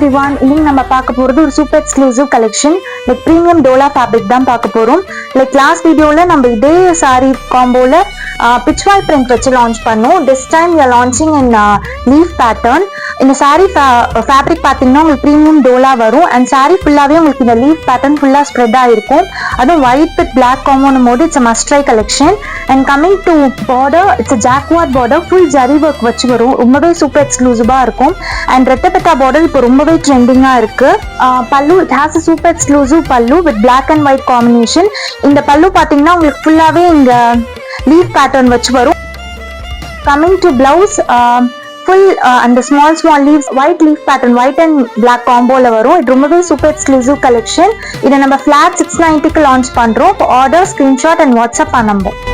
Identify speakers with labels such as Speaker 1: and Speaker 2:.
Speaker 1: everyone, இன்னைக்கு நம்ம பார்க்க போறது ஒரு super exclusive collection like premium Dola fabric தான் பார்க்க போறோம். லைக் லாஸ்ட் வீடியோல நம்ம இதே சாரி காம்போல பிச்வாய் பிரிண்ட் வச்சு லான்ச் பண்ணோம். This time we are launching in leaf pattern. இந்த சாரி ஃபேப்ரிக் பார்த்தீங்கன்னா உங்களுக்கு பிரீமியம் டோலா வரும் அண்ட் சாரி ஃபுல்லாவே உங்களுக்கு இந்த லீஃப் பேட்டர்ன் ஃபுல்லா ஸ்ப்ரெட் ஆயிருக்கும். அதுவும் ஒயிட் வித் பிளாக் காம்போனும் போது it's must try collection. And coming to border, it's jacquard border, full zari work வச்சு வரும். ரொம்பவே சூப்பர் எக்ஸ்க்ளூசிவா இருக்கும். அண்ட் ரெட்டபெட்டா பார்டர் இப்போ ரொம்பவே ட்ரெண்டிங்கா இருக்கு. Pallu, it has a super exclusive pallu with black and white combination. இந்த பல்லு பாத்தீங்கன்னா உங்களுக்கு ஃபுல்லாவே இங்க லீஃப் பேட்டர்ன் வச்சு வரும். கமிங் டு பிளவுஸ், ஃபுல் அந்த small leaves white leaf pattern white and black காம்போல வரும். இது ரொம்பவே சூப்பர் எக்ஸ்க்ளூசிவ் கலெக்ஷன். இதை நம்ம ஃபிளாட் 690க்கு லான்ச் பண்றோம். ஆர்டர், ஸ்கிரீன்ஷாட் அண்ட் வாட்ஸ்அப் பண்ணும்போது